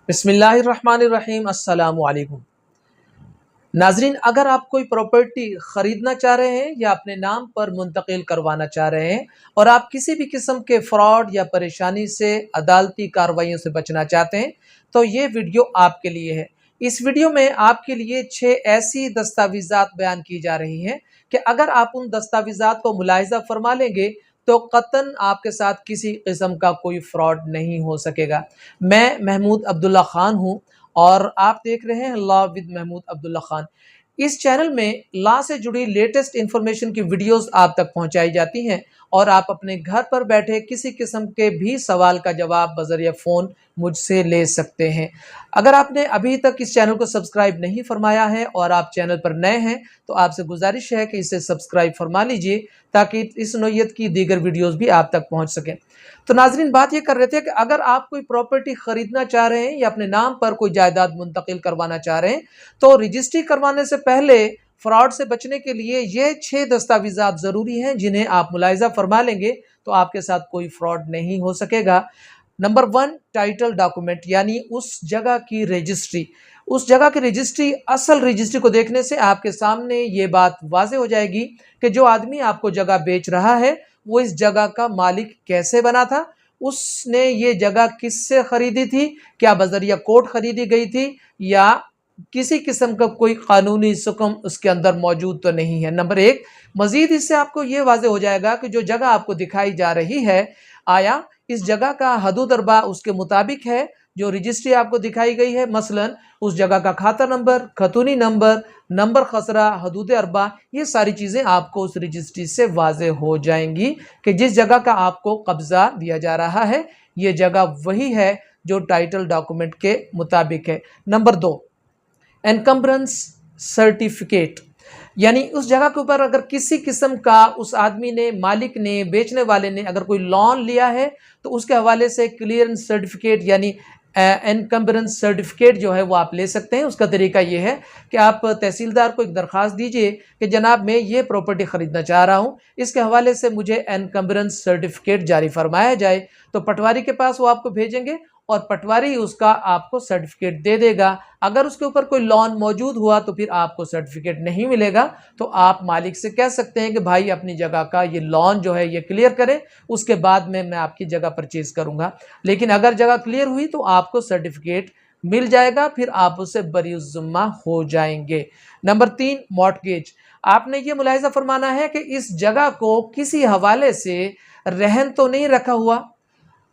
बिस्मिल्लाहिर्रहमानिर्रहीम। अस्सलाम वालेकुम नाजरीन, अगर आप कोई प्रॉपर्टी ख़रीदना चाह रहे हैं या अपने नाम पर मुंतकिल करवाना चाह रहे हैं और आप किसी भी किस्म के फ्रॉड या परेशानी से, अदालती कार्रवाइयों से बचना चाहते हैं तो ये वीडियो आपके लिए है। इस वीडियो में आपके लिए 6 ऐसी दस्तावेज़ात बयान की जा रही हैं कि अगर आप उन दस्तावेज़ात को मुलाहिज़ा फरमा लेंगे तो क़तन आपके साथ किसी किस्म का कोई फ्रॉड नहीं हो सकेगा। मैं महमूद अब्दुल्ला ख़ान हूँ और आप देख रहे हैं लॉ विद महमूद अब्दुल्ला ख़ान। इस चैनल में लॉ से जुड़ी लेटेस्ट इंफॉर्मेशन की वीडियोस आप तक पहुंचाई जाती हैं और आप अपने घर पर बैठे किसी किस्म के भी सवाल का जवाब बज़रिया फ़ोन मुझसे ले सकते हैं। अगर आपने अभी तक इस चैनल को सब्सक्राइब नहीं फरमाया है और आप चैनल पर नए हैं तो आपसे गुजारिश है कि इसे सब्सक्राइब फरमा लीजिए ताकि इस नौइयत की दीगर वीडियोस भी आप तक पहुंच सकें। तो नाजरीन, बात ये कर रहे थे कि अगर आप कोई प्रॉपर्टी ख़रीदना चाह रहे हैं या अपने नाम पर कोई जायदाद मुंतकिल करवाना चाह रहे हैं तो रजिस्ट्री करवाने से पहले फ्रॉड से बचने के लिए ये 6 दस्तावेज़ात ज़रूरी हैं जिन्हें आप मुलाहिज़ा फरमा लेंगे तो आपके साथ कोई फ्रॉड नहीं हो सकेगा। नंबर 1, टाइटल डॉक्यूमेंट यानी उस जगह की रजिस्ट्री। उस जगह की रजिस्ट्री, असल रजिस्ट्री को देखने से आपके सामने ये बात वाज़ेह हो जाएगी कि जो आदमी आपको जगह बेच रहा है वो इस जगह का मालिक कैसे बना था, उसने ये जगह किससे खरीदी थी, क्या बज़रिया कोर्ट खरीदी गई थी या किसी किस्म का कोई कानूनी हुक्म उसके अंदर मौजूद तो नहीं है। नंबर 1, मज़ीद इससे आपको ये वाज़ेह हो जाएगा कि जो जगह आपको दिखाई जा रही है, आया इस जगह का हदूद अरबा उसके मुताबिक है जो रजिस्ट्री आपको दिखाई गई है। मसलन उस जगह का खाता नंबर, खतूनी नंबर, नंबर खसरा, हदूद अरबा, ये सारी चीज़ें आपको उस रजिस्ट्री से वाज़ेह हो जाएंगी कि जिस जगह का आपको कब्ज़ा दिया जा रहा है ये जगह वही है जो टाइटल डॉक्यूमेंट के मुताबिक है। नंबर 2, एनकम्बरेंस सर्टिफिकेट यानी उस जगह के ऊपर अगर किसी किस्म का उस आदमी ने, मालिक ने, बेचने वाले ने अगर कोई लोन लिया है तो उसके हवाले से क्लियरेंस सर्टिफिकेट यानी एनकम्बरेंस सर्टिफिकेट जो है वो आप ले सकते हैं। उसका तरीका ये है कि आप तहसीलदार को एक दरख्वास्त दीजिए कि जनाब मैं ये प्रॉपर्टी ख़रीदना चाह रहा हूँ, इसके हवाले से मुझे एनकम्बरेंस सर्टिफिकेट जारी फरमाया जाए। तो पटवारी के पास वो आपको भेजेंगे और पटवारी उसका आपको सर्टिफिकेट दे देगा। अगर उसके ऊपर कोई लोन मौजूद हुआ तो फिर आपको सर्टिफिकेट नहीं मिलेगा, तो आप मालिक से कह सकते हैं कि भाई अपनी जगह का ये लोन जो है ये क्लियर करें, उसके बाद में मैं आपकी जगह परचेज करूंगा। लेकिन अगर जगह क्लियर हुई तो आपको सर्टिफिकेट मिल जाएगा, फिर आप उससे बरी-उज़्ज़िम्मा हो जाएंगे। Number 3, mortgage. आपने ये मुलाहिज़ा फरमाना है कि इस जगह को किसी हवाले से रहन तो नहीं रखा हुआ,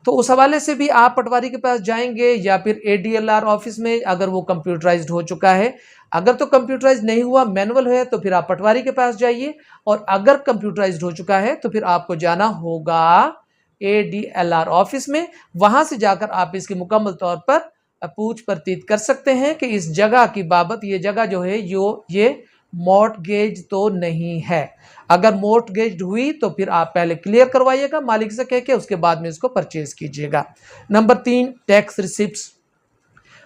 तो उस हवाले से भी आप पटवारी के पास जाएंगे या फिर ADLR ऑफिस में अगर वो कंप्यूटराइज्ड हो चुका है। अगर तो कंप्यूटराइज्ड नहीं हुआ, मैनुअल है, तो फिर आप पटवारी के पास जाइए और अगर कंप्यूटराइज्ड हो चुका है तो फिर आपको जाना होगा ADLR ऑफिस में। वहां से जाकर आप इसकी मुकम्मल तौर पर पूछ परतीत कर सकते हैं कि इस जगह की बाबत ये जगह जो है ये मॉर्टगेज तो नहीं है। अगर मॉर्टगेज हुई तो फिर आप पहले क्लियर करवाइएगा मालिक से कह के, उसके बाद में इसको परचेज कीजिएगा। Number 3, tax receipts.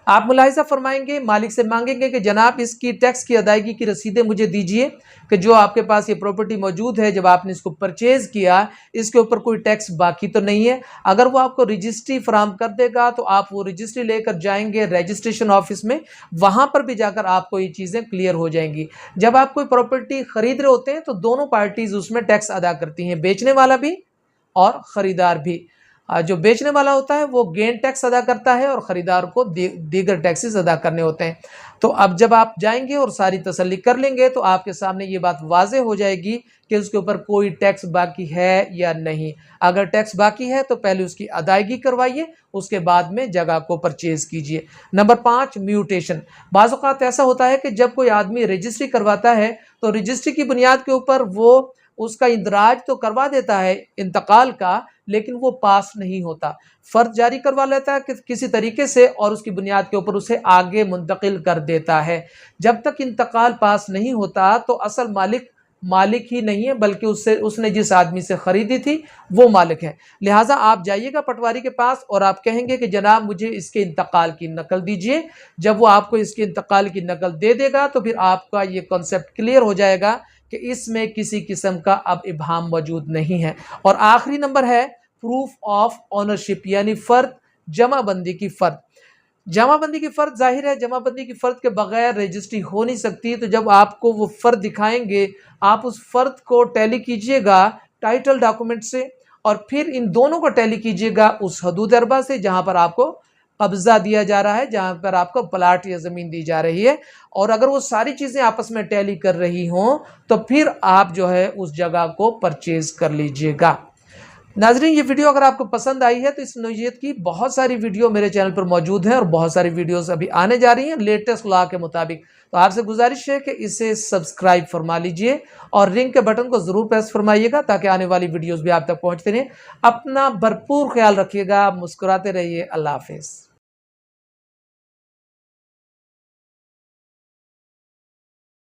आप मुलाहिज़ा फरमाएंगे, मालिक से मांगेंगे कि जनाब इसकी टैक्स की अदायगी की रसीदें मुझे दीजिए कि जो आपके पास ये प्रॉपर्टी मौजूद है, जब आपने इसको परचेज़ किया इसके ऊपर कोई टैक्स बाकी तो नहीं है। अगर वो आपको रजिस्ट्री फराहम कर देगा तो आप वो रजिस्ट्री लेकर जाएंगे रजिस्ट्रेशन ऑफिस में, वहाँ पर भी जाकर आपको ये चीज़ें क्लियर हो जाएंगी। जब आप कोई प्रॉपर्टी ख़रीद रहे होते हैं तो दोनों पार्टीज़ उसमें टैक्स अदा करती हैं, बेचने वाला भी और ख़रीदार भी। जो बेचने वाला होता है वो गेन टैक्स अदा करता है और ख़रीदार को दीगर टैक्सेस अदा करने होते हैं। तो अब जब आप जाएंगे और सारी तसल्ली कर लेंगे तो आपके सामने ये बात वाज़ेह हो जाएगी कि उसके ऊपर कोई टैक्स बाकी है या नहीं। अगर टैक्स बाकी है तो पहले उसकी अदायगी करवाइए, उसके बाद में जगह को परचेज़ कीजिए। Number 5, mutation. बाज़ औक़ात ऐसा होता है कि जब कोई आदमी रजिस्ट्री करवाता है तो रजिस्ट्री की बुनियाद के ऊपर वो उसका इंदराज तो करवा देता है इंतकाल का, लेकिन वो पास नहीं होता। फ़र्द जारी करवा लेता है किसी तरीके से और उसकी बुनियाद के ऊपर उसे आगे मुंतकिल कर देता है। जब तक इंतकाल पास नहीं होता तो असल मालिक ही नहीं है, बल्कि उसने जिस आदमी से ख़रीदी थी वो मालिक है। लिहाजा आप जाइएगा पटवारी के पास और आप कहेंगे कि जनाब मुझे इसके इंतकाल की नकल दीजिए। जब वो आपको इसके इंतकाल की नकल दे देगा तो फिर आपका ये कॉन्सेप्ट क्लियर हो जाएगा कि इसमें किसी किस्म का अब इबहाम मौजूद नहीं है। और आखिरी नंबर है प्रूफ ऑफ ऑनरशिप यानी फ़र्द जमाबंदी की फ़र्द। جمع بندی کی فرد ظاہر ہے جمع بندی کی فرد کے بغیر رجسٹری ہو نہیں سکتی، تو جب آپ کو وہ فرد دکھائیں گے آپ اس فرد کو ٹیلی کیجئے گا ٹائٹل ڈاکومنٹ سے، اور پھر ان دونوں کو ٹیلی کیجئے گا اس حدود اربہ سے جہاں پر آپ کو قبضہ دیا جا رہا ہے، جہاں پر آپ کو پلاٹ یا زمین دی جا رہی ہے، اور اگر وہ ساری چیزیں آپس میں ٹیلی کر رہی ہوں تو پھر آپ جو ہے اس جگہ کو پرچیز کر لیجئے گا۔ ناظرین، یہ ویڈیو اگر آپ کو پسند آئی ہے تو اس نوعیت کی بہت ساری ویڈیو میرے چینل پر موجود ہیں، اور بہت ساری ویڈیوز ابھی آنے جا رہی ہیں لیٹسٹ لا کے مطابق، تو آپ سے گزارش ہے کہ اسے سبسکرائب فرما لیجئے اور رنگ کے بٹن کو ضرور پریس فرمائیے گا تاکہ آنے والی ویڈیوز بھی آپ تک پہنچتے رہیں۔ اپنا بھرپور خیال رکھیے گا، مسکراتے رہیے، اللہ حافظ۔